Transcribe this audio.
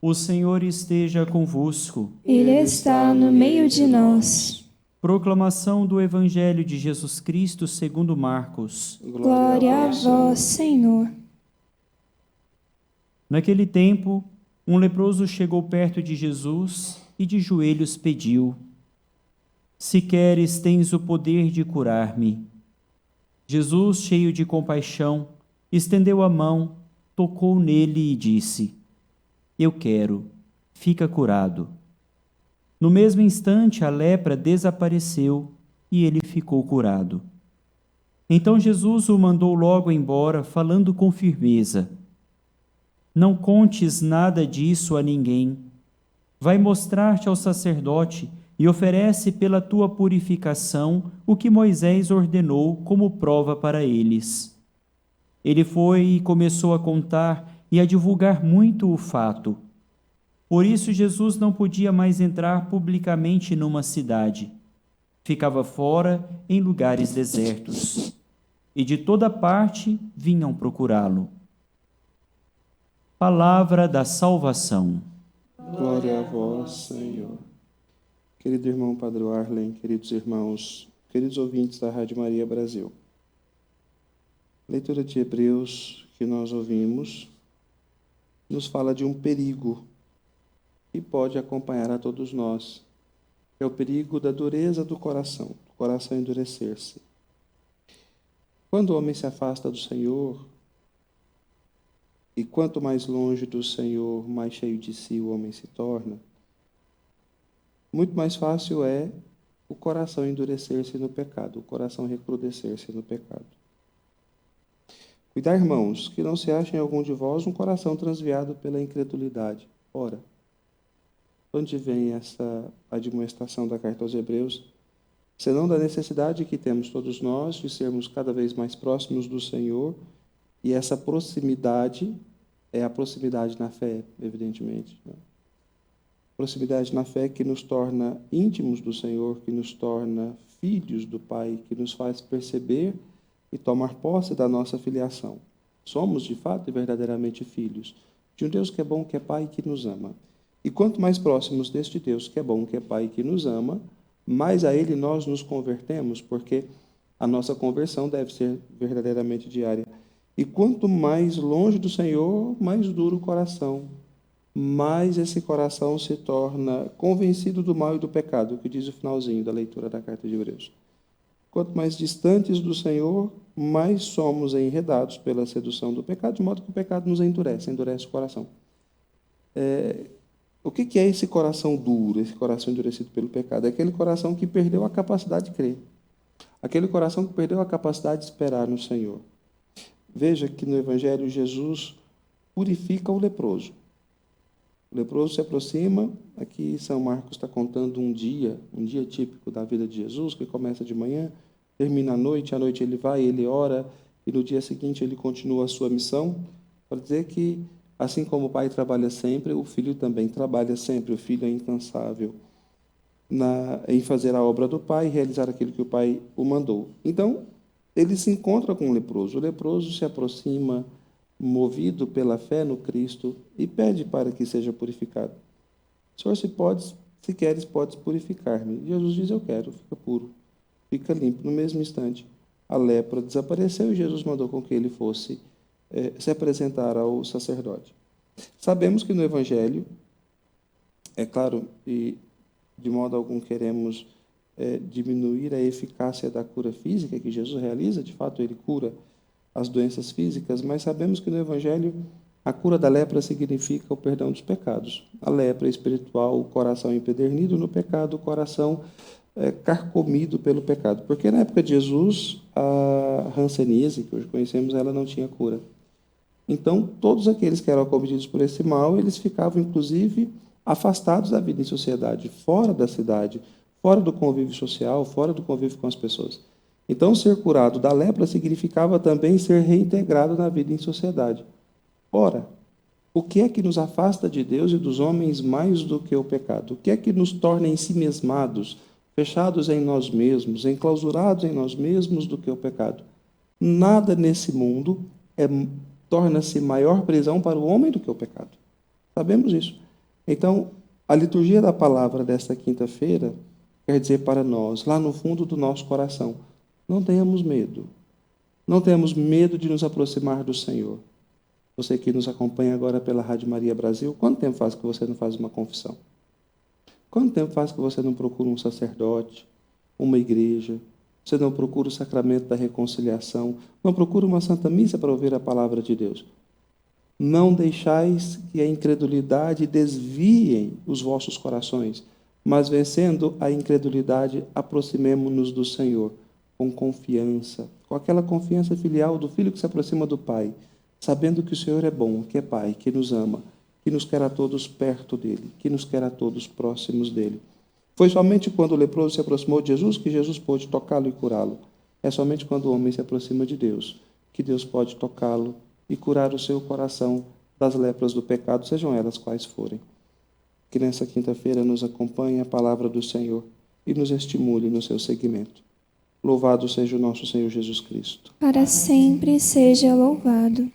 O Senhor esteja convosco. Ele está no meio de nós. Proclamação do Evangelho de Jesus Cristo segundo Marcos. Glória a vós, Senhor. Naquele tempo, um leproso chegou perto de Jesus e de joelhos pediu: Se queres, tens o poder de curar-me. Jesus, cheio de compaixão, estendeu a mão, tocou nele e disse: Eu quero, fica curado. No mesmo instante, a lepra desapareceu e ele ficou curado. Então Jesus o mandou logo embora, falando com firmeza: Não contes nada disso a ninguém. Vai mostrar-te ao sacerdote e oferece pela tua purificação o que Moisés ordenou como prova para eles. Ele foi e começou a contar e a divulgar muito o fato. Por isso Jesus não podia mais entrar publicamente numa cidade. Ficava fora em lugares desertos. E de toda parte vinham procurá-lo. Palavra da salvação. Glória a vós, Senhor. Querido irmão Padre Arlen, queridos irmãos, queridos ouvintes da Rádio Maria Brasil. Leitura de Hebreus que nós ouvimos nos fala de um perigo que pode acompanhar a todos nós. É o perigo da dureza do coração endurecer-se. Quando o homem se afasta do Senhor, e quanto mais longe do Senhor, mais cheio de si o homem se torna, muito mais fácil é o coração endurecer-se no pecado, o coração recrudescer-se no pecado. Cuidar, irmãos, que não se ache em algum de vós um coração transviado pela incredulidade. Ora, onde vem essa admoestação da carta aos Hebreus? Senão da necessidade que temos todos nós de sermos cada vez mais próximos do Senhor, e essa proximidade é a proximidade na fé, evidentemente. Proximidade na fé que nos torna íntimos do Senhor, que nos torna filhos do Pai, que nos faz perceber e tomar posse da nossa filiação. Somos, de fato e verdadeiramente filhos de um Deus que é bom, que é Pai e que nos ama. E quanto mais próximos deste Deus que é bom, que é Pai e que nos ama, mais a Ele nós nos convertemos, porque a nossa conversão deve ser verdadeiramente diária. E quanto mais longe do Senhor, mais duro o coração, mais esse coração se torna convencido do mal e do pecado, que diz o finalzinho da leitura da carta de Hebreus. Quanto mais distantes do Senhor, mais somos enredados pela sedução do pecado, de modo que o pecado nos endurece o coração. O que é esse coração duro, esse coração endurecido pelo pecado? É aquele coração que perdeu a capacidade de crer. Aquele coração que perdeu a capacidade de esperar no Senhor. Veja que no Evangelho Jesus purifica o leproso. O leproso se aproxima, aqui São Marcos está contando um dia típico da vida de Jesus, que começa de manhã, termina à noite ele vai, ele ora, e no dia seguinte ele continua a sua missão, para dizer que, assim como o Pai trabalha sempre, o Filho também trabalha sempre, o Filho é incansável em fazer a obra do Pai e realizar aquilo que o Pai o mandou. Então, ele se encontra com o leproso se aproxima, movido pela fé no Cristo, e pede para que seja purificado. Senhor, se queres, podes purificar-me. Jesus diz: eu quero, fica puro, fica limpo. No mesmo instante, a lepra desapareceu e Jesus mandou com que ele fosse se apresentar ao sacerdote. Sabemos que no Evangelho, é claro, e de modo algum queremos diminuir a eficácia da cura física que Jesus realiza, de fato ele cura as doenças físicas, mas sabemos que no Evangelho a cura da lepra significa o perdão dos pecados. A lepra espiritual, o coração empedernido no pecado, o coração carcomido pelo pecado. Porque na época de Jesus, a hanseníase, que hoje conhecemos, ela não tinha cura. Então, todos aqueles que eram acometidos por esse mal, eles ficavam, inclusive, afastados da vida em sociedade, fora da cidade, fora do convívio social, fora do convívio com as pessoas. Então, ser curado da lepra significava também ser reintegrado na vida em sociedade. Ora, o que é que nos afasta de Deus e dos homens mais do que o pecado? O que é que nos torna ensimesmados, fechados em nós mesmos, enclausurados em nós mesmos do que o pecado? Nada nesse mundo torna-se maior prisão para o homem do que o pecado. Sabemos isso. Então, a liturgia da palavra desta quinta-feira quer dizer para nós, lá no fundo do nosso coração, não tenhamos medo. Não tenhamos medo de nos aproximar do Senhor. Você que nos acompanha agora pela Rádio Maria Brasil, quanto tempo faz que você não faz uma confissão? Quanto tempo faz que você não procura um sacerdote, uma igreja? Você não procura o sacramento da reconciliação? Não procura uma santa missa para ouvir a palavra de Deus? Não deixais que a incredulidade desviem os vossos corações, mas vencendo a incredulidade, aproximemo-nos do Senhor com confiança, com aquela confiança filial do filho que se aproxima do Pai, sabendo que o Senhor é bom, que é Pai, que nos ama, que nos quer a todos perto dele, que nos quer a todos próximos dele. Foi somente quando o leproso se aproximou de Jesus que Jesus pôde tocá-lo e curá-lo. É somente quando o homem se aproxima de Deus que Deus pode tocá-lo e curar o seu coração das lepras do pecado, sejam elas quais forem. Que nessa quinta-feira nos acompanhe a palavra do Senhor e nos estimule no seu seguimento. Louvado seja o nosso Senhor Jesus Cristo. Para sempre seja louvado.